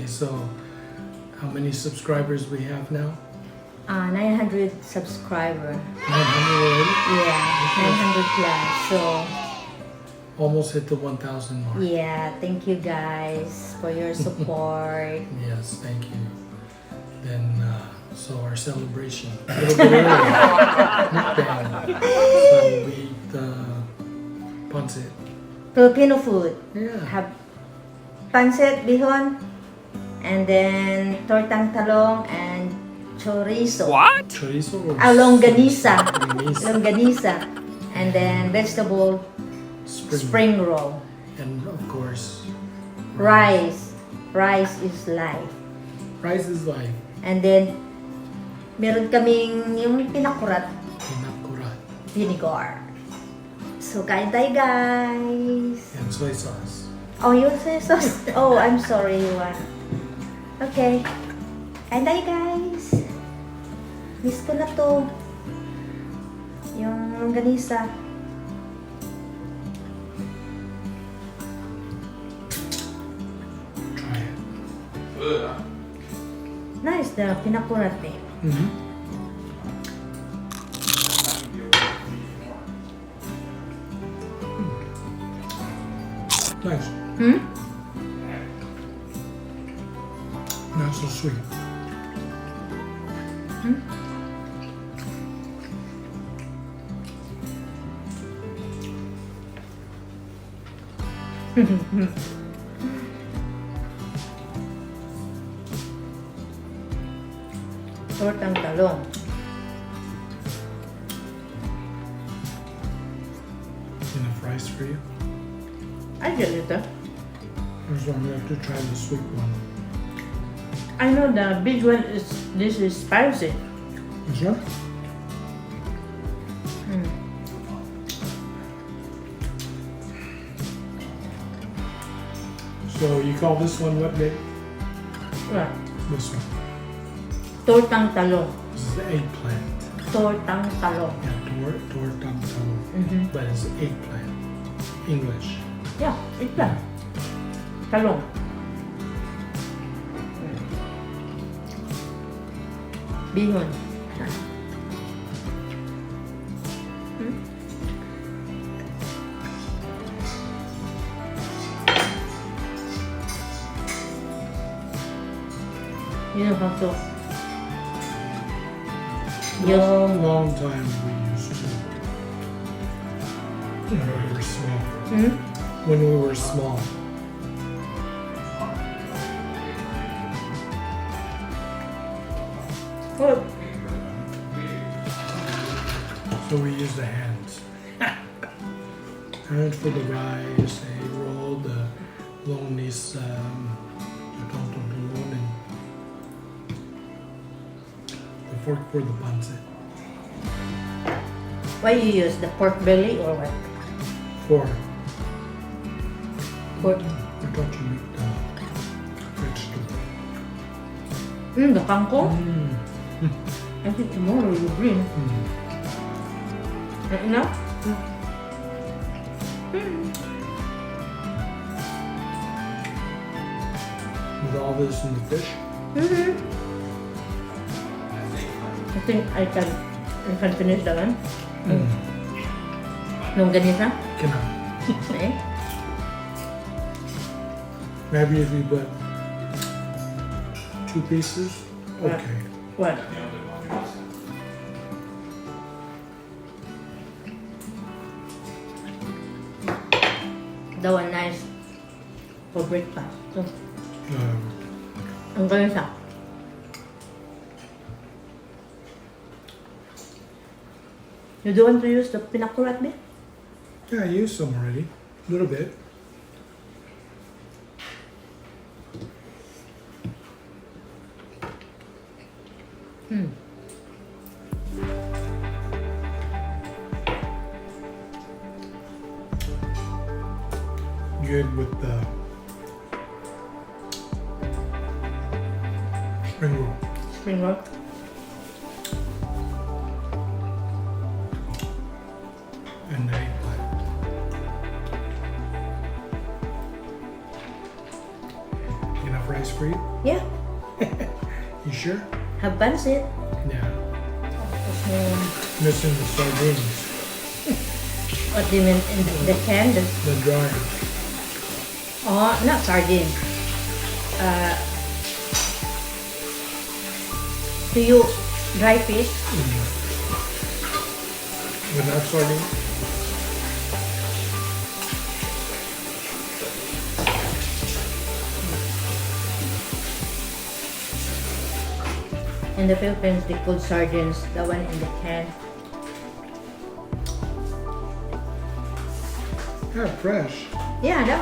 so how many subscribers we have now? 900 subscriber. 900 already? Yeah, 900 plus. So Almost hit the 1,000 mark. yeah, thank you guys for your support. Yes, thank you. Then, so our celebration. A little bit earlier. Mukbang. So we eat pancit. Filipino food. Yeah. Have pancit, bihon, and then tortang talong and chorizo. What? Chorizo or Longanisa. Longanisa. Longanisa. And then vegetable spring roll. And of course, Rice. Rice is life. rice is life. And then, meron kaming yung pinakurat Pinakurat. vinegar. So, kain tayo guys. And soy sauce. Oh, yung soy sauce. Oh, I'm sorry, Juan. Okay. Kain tayo guys. Miss ko na to. Yung longganisa. Try it. Nice, the pinakurat eh. Mm-hmm. Nice. Hmm? Not so sweet. Hmm? Tortang talong. Enough rice for you? I get it. So I'm gonna have to try the sweet one. I know the big one is, this is spicy. Is that? Mm. So you call this one what, babe? Right. This one. Tortang talong. This is the eggplant. Tortang talong. Yeah, tortang talong. Mm-hmm. But it's eggplant. English. Yeah, eggplant. Talong. Bihon. Hmm? You know how to. Long time we used to. When we were small. Hmm? When we were small. What? So we use the hands. Hands for the rice, they roll the longanisa, and the fork for the pancit. Why you use the pork belly or what? Fork. Pork. I thought you make the vegetable. The kangkong? Mm. I think tomorrow you bring. Mm. Enough? With all this in the fish. Mm-hmm. I think I can finish that one. Longanisa? Cannot. Eh? Maybe if you put 2 pieces, okay. What? That one nice for breakfast. So, longanisa. You don't want to use the pinakurat bit? Yeah, I used some already. A little bit. Good with the spring roll. Spring roll. And the eggplant. Enough rice for you? Yeah, You sure? have pancit. Yeah. Um, Missing the sardines. what do you mean in the can? The dry. Oh, not sardine. Do you dry fish? But not sardine. In the Philippines, they call sardines the one in the can. Yeah, fresh. Yeah, no.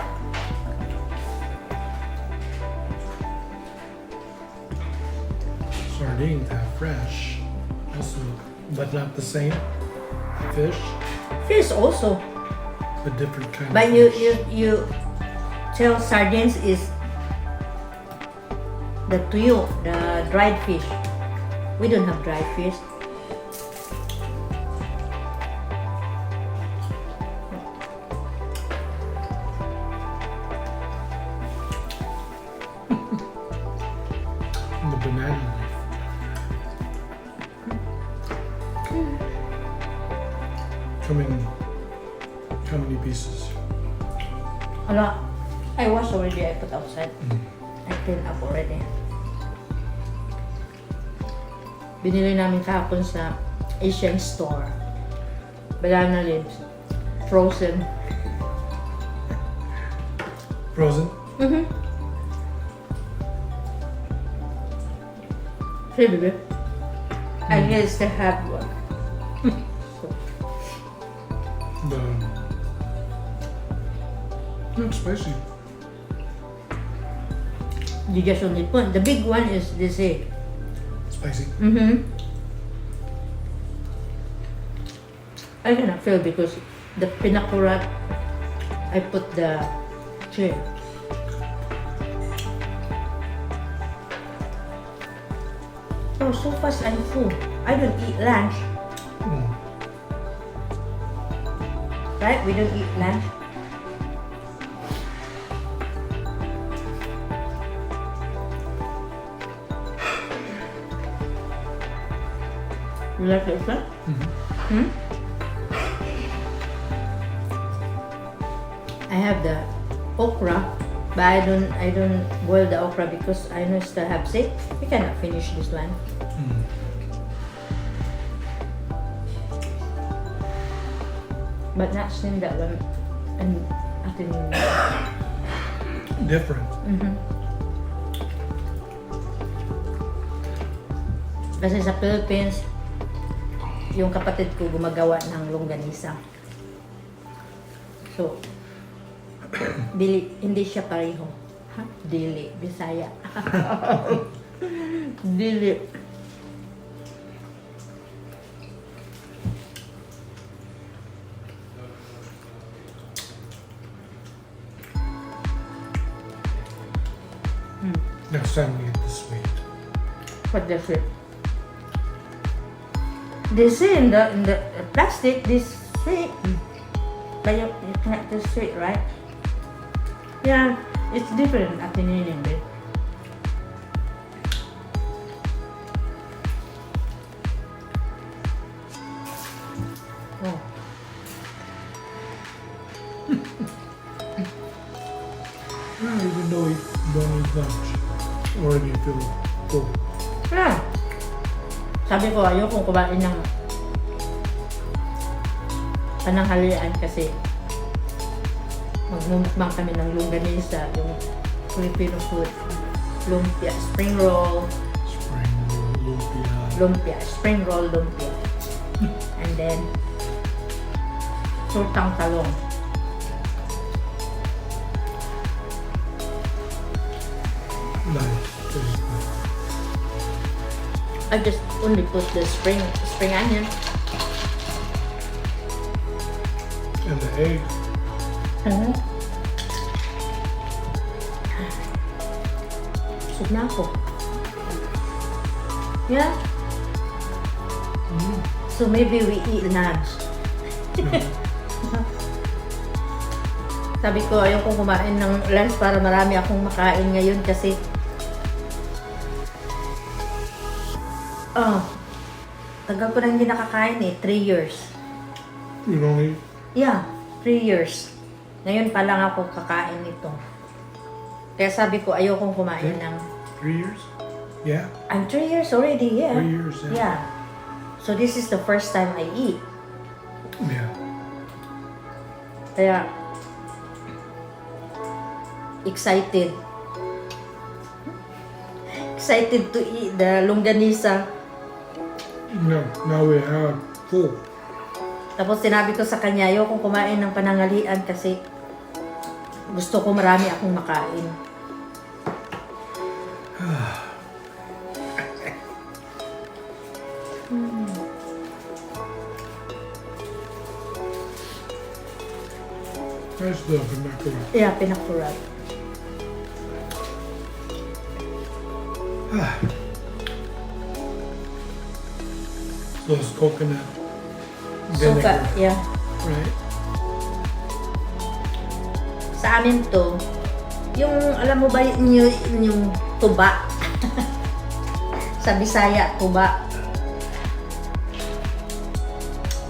Sardines have fresh. Also, but not the same fish. Fish also. A different kind But of you fish. you tell sardines is the tuyo, the dried fish. We don't have dried fish. The banana leaf. Come in how many pieces? A lot. I wash already. I put outside. Mm. I clean up already. Binili namin kahapon sa Asian store. Banana leaves. Frozen. Frozen? Mm-hmm. See, baby. I guess they have one. The not spicy. You just only put. The big one is this egg. Spicy. Mm-hmm. I cannot feel because the pinakurat, I put the chair. Oh, so fast I'm full. I don't eat lunch. Mm. Right? We don't eat lunch. You like this one? Mm-hmm. I have the okra, but I don't boil the okra because I know still have sick. We cannot finish this one. Mm. But not seen that one. And I think Different. kasi sa Philippines, yung kapatid ko gumagawa ng longanisa. So, hindi siya pareho. Ha? Dili, Bisaya. Dili. Next time we get this sweet. What the flip? They say in the plastic, this sweet. But you cannot taste sweet, right? Yeah, it's different at in Indian, babe. Oh. Even though we don't eat lunch. Already feel full. Yeah. Sabi ko, ayokong kumain ng pananghalian kasi magmumukbang kami ng Longanisa, yung Filipino food. Lumpia, spring roll, lumpia, spring roll, lumpia. And then, sultang talong. Nice. Very good. I just only put the spring onion. And the egg. Busog na ako. Yeah. Mm. So maybe we eat lunch. Sabi ko, ayokong kumain ng lunch para marami akong makain ngayon kasi Oh, tagal ko na hindi nakakain eh. 3 years. You don't eat? Yeah, 3 years. Ngayon pa lang ako kakain nito. Kaya sabi ko, ayokong kumain ng... 3 years? Yeah. I'm 3 years already, yeah. 3 years, yeah. Yeah. So this is the first time I eat. Yeah. Kaya, excited. Excited to eat the longanisa. No, now we have full. Tapos sinabi ko sa kanya, ayokong kumain ng panangalian kasi gusto ko marami akong makain. Nice though, but not good. Yeah, pinakurap. So it's coconut Suka, vinegar, yeah. right? Sa amin to, yung, alam mo ba yung tuba? Sa Bisaya, tuba.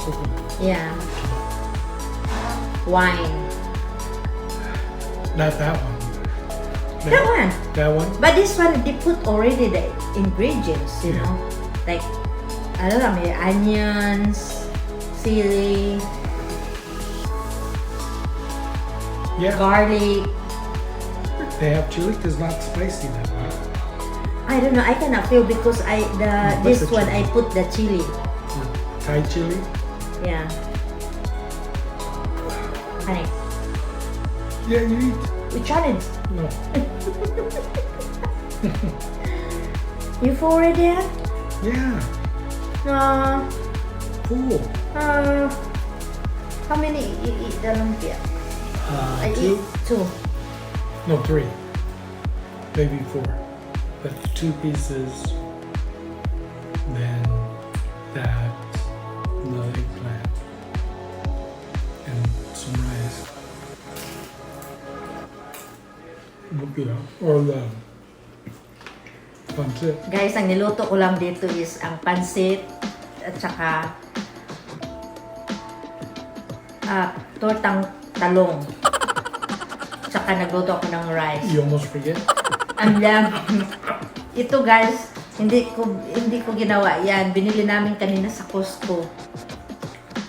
Coconut. Yeah. Wine. Not that one. That one. That one? But this one, they put already the ingredients, you Yeah. know? Like, ano lang, may onions, chili, Yeah. garlic. They have chili. It's not spicy that way. I don't know, I cannot feel because Put this the one, chili. I put the chili. Thai chili. Yeah. Honey, Yeah, you eat. we challenge. No. You full already? Yeah. Full. How many you eat the lumpia? I Two. eat 2. No, 3. Maybe 4. But 2 pieces. Then that, the eggplant, and some rice. Lumpia. Or the pancit. Guys, ang niluto ko lang dito is ang pansit at saka tortang talong. Tsaka nagluto ako ng rice. You almost forget? Ang lam. Ito guys, hindi ko ginawa yan. Binili namin kanina sa Costco.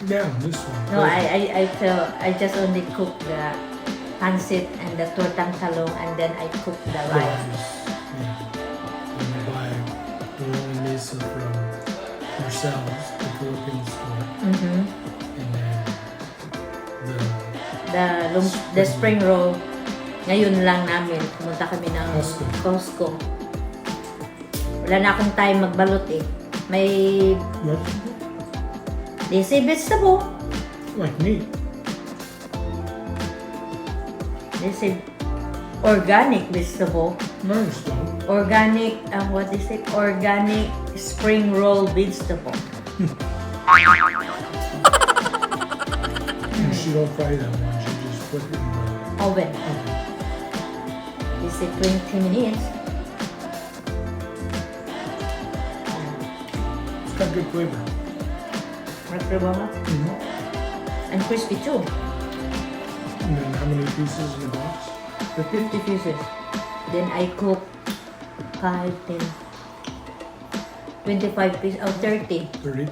Yeah, this one. No, I just only cook the pansit and the tortang talong and then I cook the rice. Yeah. And we buy the Longanisa from ourselves, the Philippine store. Mhm. And then The spring roll, ngayon lang namin, pumunta kami ng Costco. Wala na akong time magbalot eh. May what? they say vegetable. Like meat. They say organic vegetable. Nice though. Organic, what is it? Organic spring roll vegetable. And she don't fry that one, she just put it in the Oven. oven. They say 20 minutes. It's got good flavor. Microwave and crispy too. And then how many pieces in the box? The 50 pieces. Then I cook 5, 10, 25 pieces, 30. 30?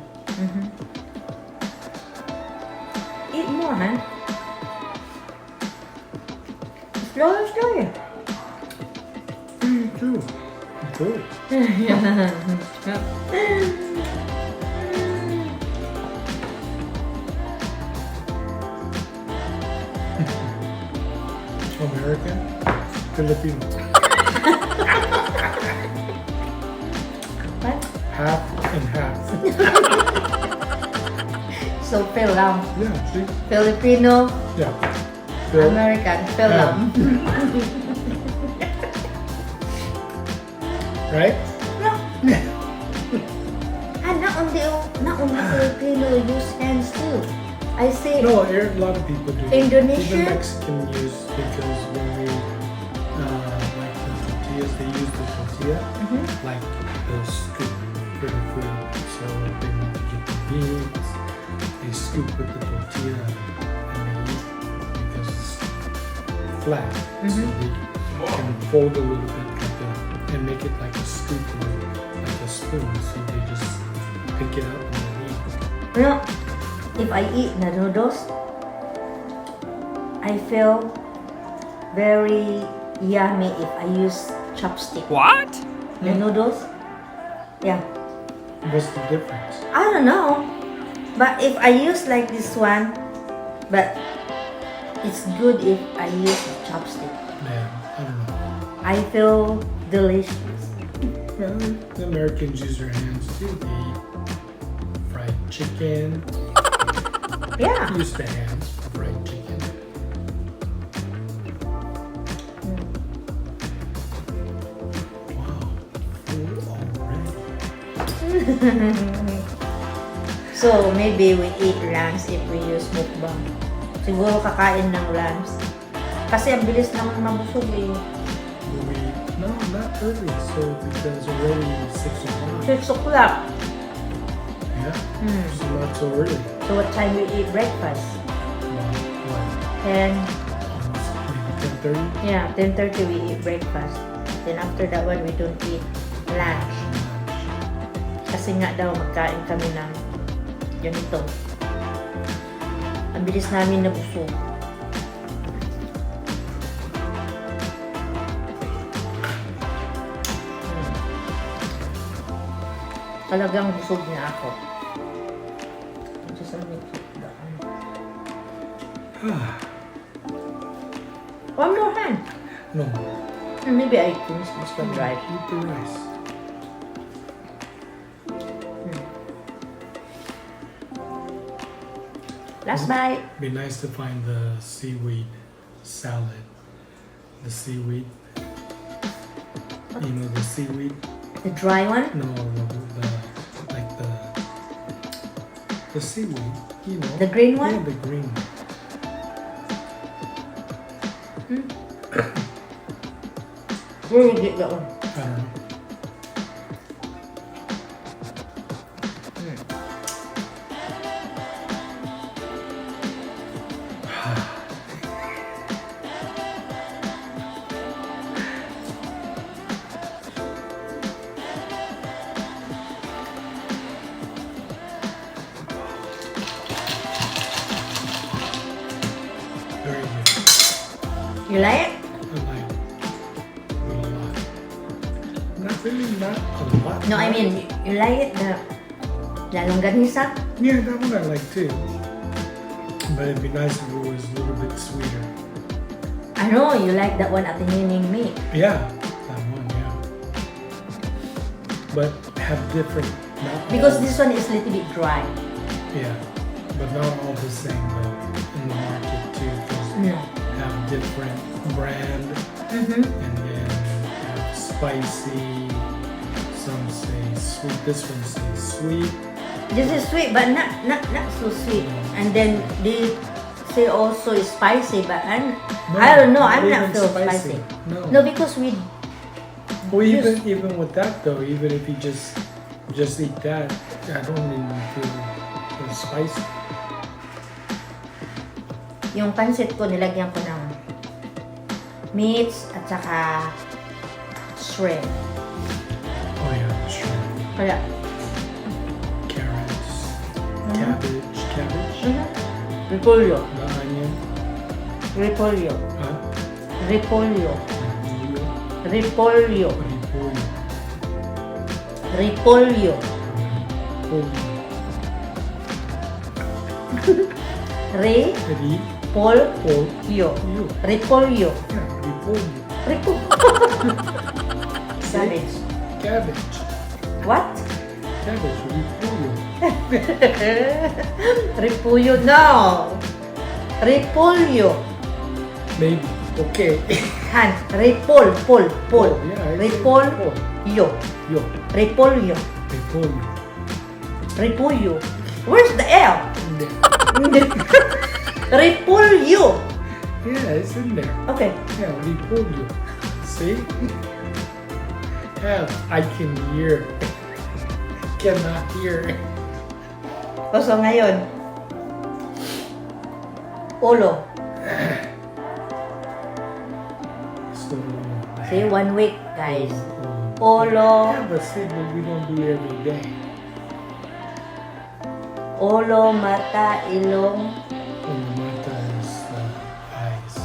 Eat more, huh? Slower, slower. Me too. I'm full. American? Filipino. What? Half and half. So, film. Yeah, see? Filipino, Yeah. Phil. American, film. Right? And not only Filipino use hands too. I say No, a lot of people do. Indonesia? Even Mexican use, because when we like the tortillas, they use the tortilla like the scoop. for the food. So if they want to get the beans, they scoop with the tortilla and they eat because it's flat. So they can fold a little bit and make it like a scoop or like a spoon. So they just pick it up and they eat. You know, if I eat the noodles, I feel very yummy if I use chopstick. What? The noodles? Yeah. What's the difference? I don't know. But if I use like this one, but it's good if I use the chopstick. Yeah, I don't know. I feel delicious. Well, the Americans use their hands too. They eat fried chicken. Yeah. Use the hands for fried chicken. Wow, full already. So maybe we eat lambs if we use mukbang. Siguro kakain ng lambs. Kasi ang bilis naman mabusog eh. No, not early. So because already 6 o'clock. 6 o'clock. Yeah. So not so early. So what time we eat breakfast? What? 10. Almost maybe 10:30. Yeah, 10:30 we eat breakfast. Then after that one we don't eat lunch. Kasi nga daw magkain kami ng ganito. Ang bilis namin nabusog. Talagang busog na ako. One more hand. No. Maybe I finish this one right. Eat the rice. Last bite. Be nice to find the seaweed salad. The seaweed. You know the seaweed? The dry one. No, like the seaweed. You know. The green one? Yeah, the green. Where you get that one? I don't know. Very good. You like it? I like it a lot. Not really, not a lot. No, I mean, you like it? The longanisa? Yeah, that one I like too. But it'd be nice if it was a little bit sweeter. I know, you like that one at the Nining meat. Yeah, that one, yeah. But have different, not Because all, this one is a little bit dry. yeah, but not all the same though in the market too. 'Cause No. have different brand Mm-hmm. and then have spicy. Some say sweet. This one says sweet. This is sweet, but not so sweet. And then they say also it's spicy, but No, I don't know. I'm not not even feel spicy. No. No, because we Well, Yes. even with that though, even if you just eat that, I don't even feel spicy. yung pancit ko nilagyan ko ng meats at saka shrimp. Oh yeah, shrimp, Kaya, carrots, cabbage, repolyo. the onion, Repolyo. huh? Repolyo. Repolyo, Repolyo. repolyo, Repolyo. repolyo. Repolyo. Repolyo. Repolyo. Yeah, repolyo. Repolyo. Cabbage. Cabbage. What? Cabbage, repolyo. Repolyo. No. Repolyo. Maybe. Okay. Han. Repol. Pol. Pol. Yeah, I say Repolyo. Yo. Repolyo. Repolyo. Repolyo. Where's the L? Hindi. Repolyo. Yeah, it's in there. Okay. Yeah, repolyo. See? Yeah, I can hear. cannot hear. O, so ngayon, ulo. So, See, 1 week, guys. oh. Ulo, Yeah, but see, but we don't do it every day. ulo, mata, ilong. And the mata is the eyes.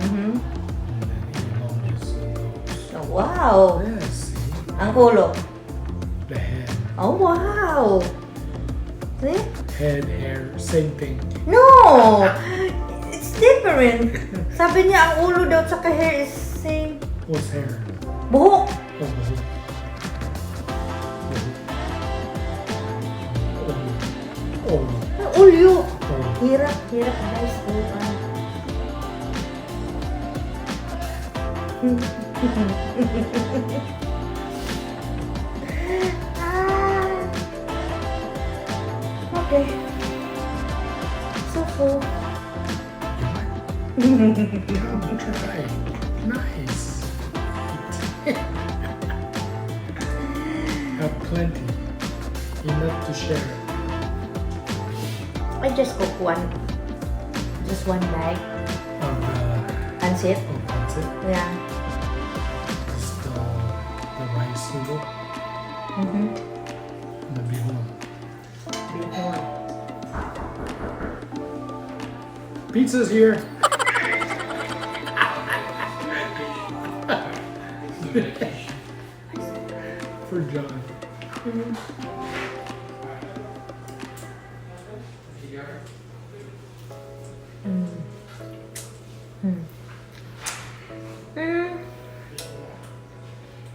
Mhm. And then ilong is the nose. Oh, wow. Yeah, see? Ang ulo. The head. Oh, wow. See? Head, hair, same thing. No! It's different. Sabi niya, ang ulo daw at hair is same. What's hair? Buhok. Oh, buhok. Buhok. Oh. Ang ulyo. Oh. Hirap, guys. Bukan. Okay. So full. Yeah, try. Nice. Have plenty. Enough to share. I just cook just one bag. Of That's it. that's it. Yeah. Just the rice noodle. Mm-hmm. The big one. Big one. Pizza's here. For John.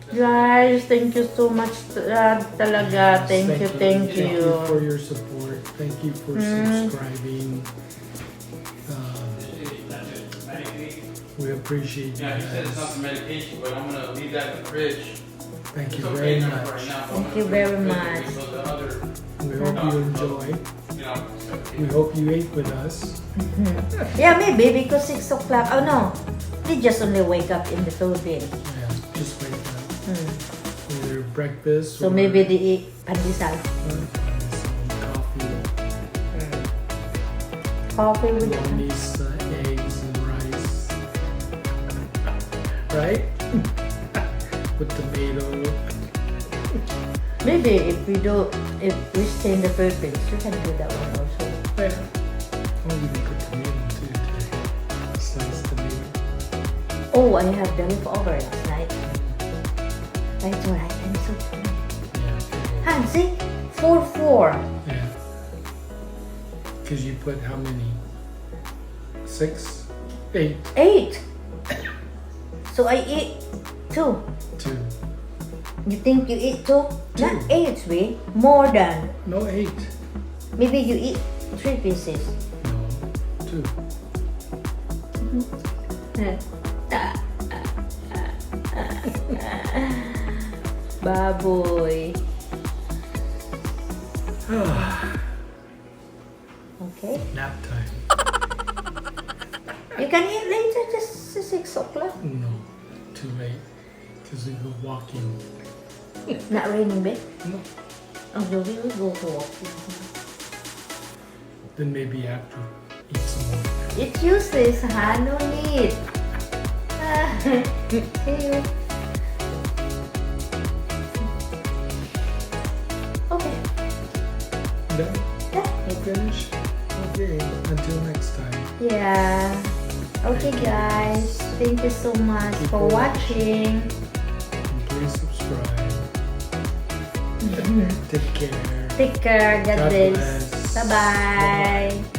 Guys, thank you so much talaga. Thank you. Thank you for your support. Thank you for subscribing. We appreciate you Yeah, he said it's not guys. some medication, but I'm gonna leave that in the fridge. Thank It's you okay very now for much. right now, but I'm Thank you gonna very put it in the much. fridge so the other, We hope you enjoy. you know, it's okay. We hope you ate with us. Yeah, maybe because 6 o'clock. Oh no, we just only wake up in the Philippines. Yeah, just wake up. Hmm. Either breakfast So or maybe they eat pandesal. some coffee, Coffee with Longanisa, eggs and rice. Right? With tomato. Maybe if we stay in the Philippines, you can do that one also. Yeah. Oh, we can put tomato too today. Sliced tomato. Oh, I have the leftover last night. That's alright. I'm so funny. Yeah. Han, see? 4-4. Yeah. Because you put how many? 6? 8? 8. So I eat 2. 2. You think you eat 2? Not 2. 8, we. More than. No, 8. Maybe you eat 3 pieces. No, 2. Baboy. Okay. Nap time. You can eat later, just 6 o'clock. No, too late. Because we go walking. Not raining, babe? No. Oh, so we will go for walking. Then maybe after eat some more. It's useless, ha? No need. See you. Okay. Done? Yeah. I'll finish? Okay, until next time. Yeah. Okay, guys. Thank you so much for watching. And please subscribe. Take care. Take care. God God bless. bless. Bye-bye. Bye-bye.